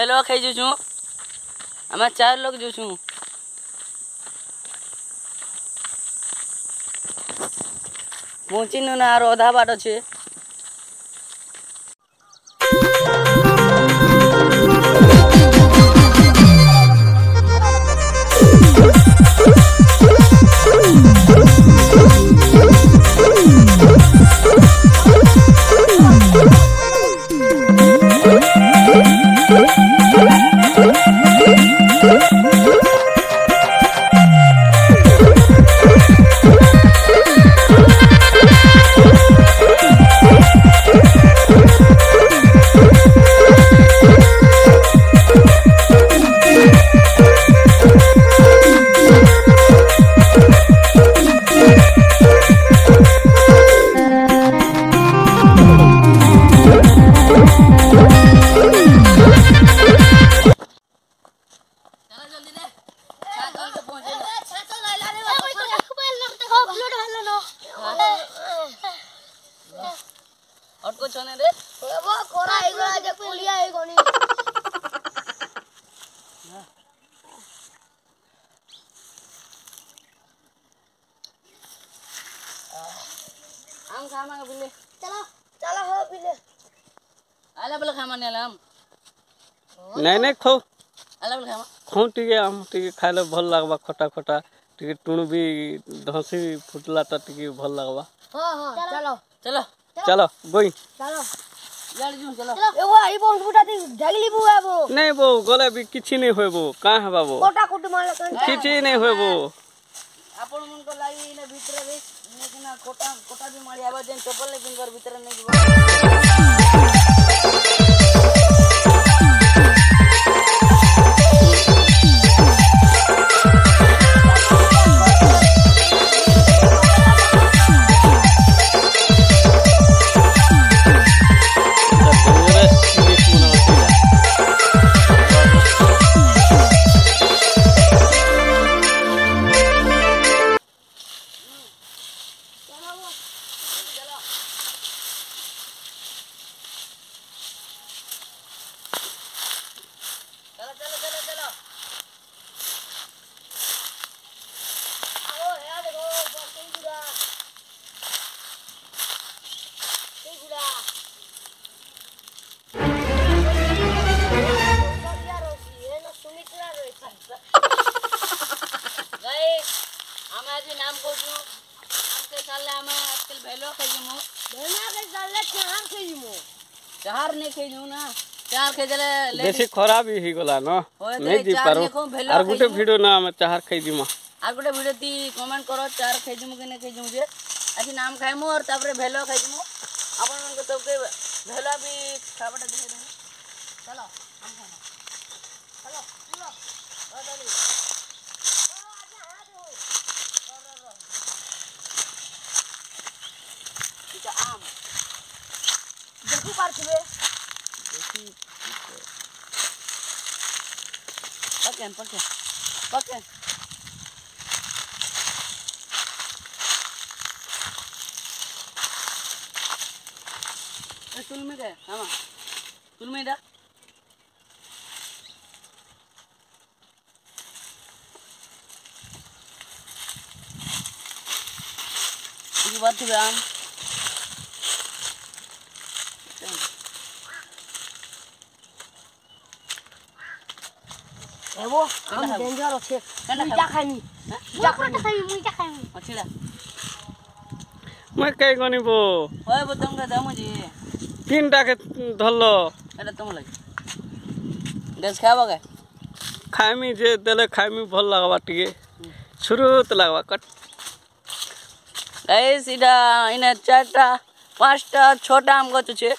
भेलवा खाई जुछु आम 4 लोग जुछु पहुँची ना आरो आधा बाट अच्छे और कुछ होने रे वो कोरा एगो जे पुलिया एगो नी आम खामा बिले चलो चलो हो बिले आला बल खामा ने आम नहीं खो आला बल खामा खो टिके आम टिके खाइले भल लागबा खटा खटा टिके टुणु भी धसी फुटला त टिके भल लागबा हां चलो चलो चलो गोई चलो यार जू चलो एगो आई बोन फुटा दी ढगली बु आबो नहीं बो गले भी किछि नहीं होबो का है बाबू कोटा कुट मारला किछि नहीं होबो आपण मन को लागी ने भीतर रे लेकिन कोटा भी मारी आबा जेन चप्पल लेकिन घर भीतर नहीं जीवा नाम को जो हमके साले हम आजकल भेलो खइमु भेना के साले चार खइमु चार नहीं खइनु ना चार खेजले बेसी खराब ही गला न नहीं जी पारो आर गुटे वीडियो ना हम चार खइ दिमा आर गुटे वीडियो ती कमेंट करो चार खइजमु के नहीं खइजमु जे आज नाम खाइमु और तापरे भेलो खइजमु अपन मन को सबके भेलो भी खाबटा दे दे चलो हम खाना चलो चलो ओ दादी आम देखू पारछबे देखी पके तुल में गए हां तुल में दा ये बात है आम एवो हम डेंजर আছে মুইটা খাইনি মুইটা খাইনি আছিলা मैं कई गनी बो ओए बो तुमका दामु जी तीनटा के धरलो एटा तुम लगे गैस खाबो के खाइमी जे देले खाइमी भल लागबा टिके शुरुत लागबा कट गाइस इडा इना 4टा 5टा छोटा आम गछ छे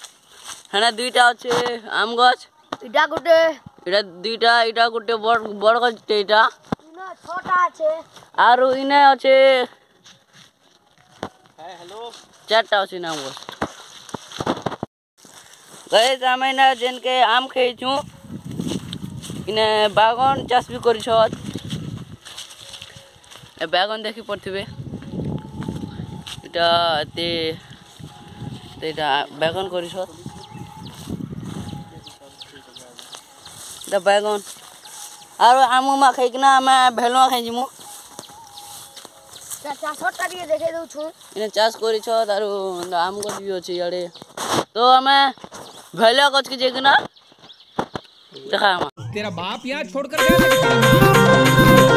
हना 2टा আছে आम गछ ইটা গুটে इडा 2टा इडा गुटे बड़ गछ इटा ইনা ছোটা আছে আর ইনা আছে हाय हेलो 4टा আছে নাম গছ गाइस आमे ना जेनके आम खाइछु इने बागान चाष भी करिछ ए बागान देखि पड़थिबे এটা এটা বাগান করিছ द बैगन आरो आम उमा खाइकिना आमे भेलुआ खाइ जिमु चाषटा ଟିକେ ଦେଖେଇ ଦଉଛୁ इने चाष करिछ तारो आम गछ भी अछि याडे तो आमे भेलुआ गछ के जेकिना देखा हम तेरा बाप यहाँ छोड़कर गया था कि तेरा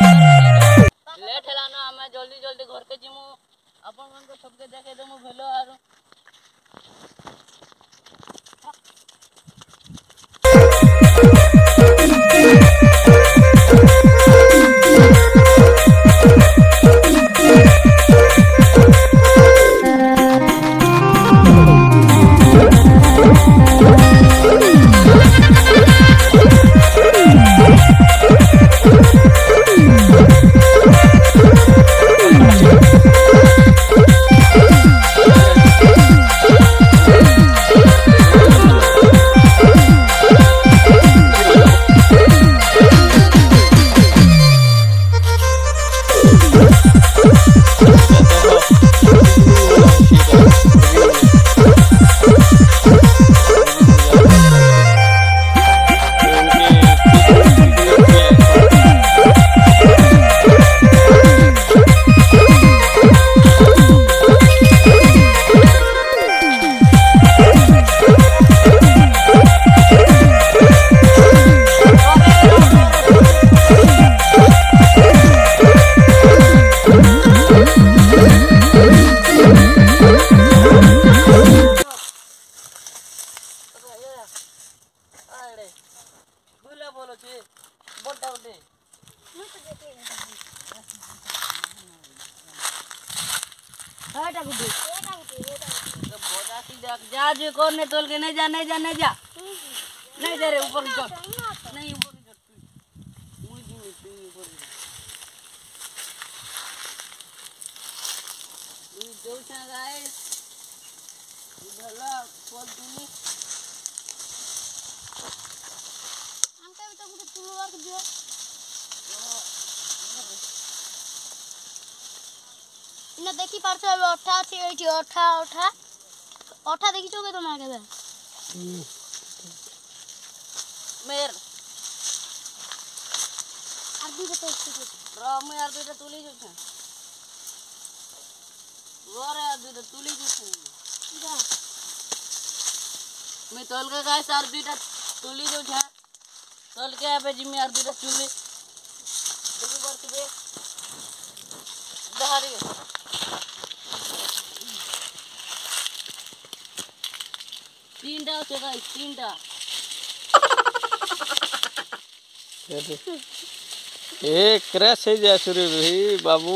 लेट हैला ना हमें जल्दी जल्दी घर के जिमु अपन मन को सबके देखे देमु भेलो आरो बुला बोलो छी बोटा बोटे एटा गुडी बोटा सी जा जे कोन ने तोल के नहीं जा नहीं जा नहीं जा नहीं जा रे ऊपर चढ़ नहीं ऊपर चढ़ मुई जी तू ऊपर तू जोसा गाइस भला कोन तुनी अंका भी तो गुडी तुलवार के दियो इना देखि पारछ अब अठा अछि एठी अठा देखि छो के तुम आगे मेर आदि के तो रो मैं यार दुटा तुली जो छ रे यार दुटा तुली जो छ जा मैं तोल के गाइस यार दुटा तुली जो छ तोल के पे जिम्मे यार दुटा तुली देखि करते बे दहारी तीनटा আছে गाइस तीनटा ए क्रैश हो जाए सुरे भाई बाबू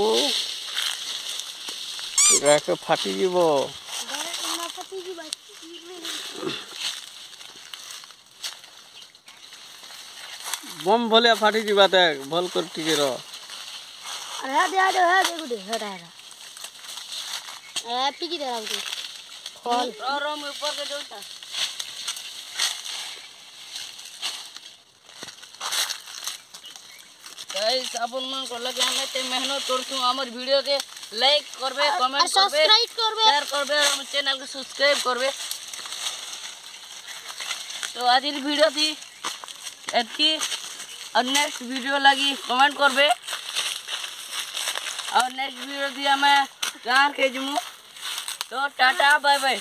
राख फाटी जीवो ना फटी जी भाई बम भले फाटी जीवा ते भल कर टिके रो अरे दे गुडी हटा ए पिकी दे राउती फल रो मैं ऊपर के जोता गाइस अपन मन को लगे हमें ते मेहनत करतु हमर वीडियो के लाइक करबे कमेंट करबे सब्सक्राइब करबे शेयर करबे और हम चैनल को सब्सक्राइब करबे तो आज की वीडियो थी एतकी और नेक्स्ट वीडियो लगी कमेंट करबे और नेक्स्ट वीडियो थी हमें गांव के जमु तो टाटा बाय बाय।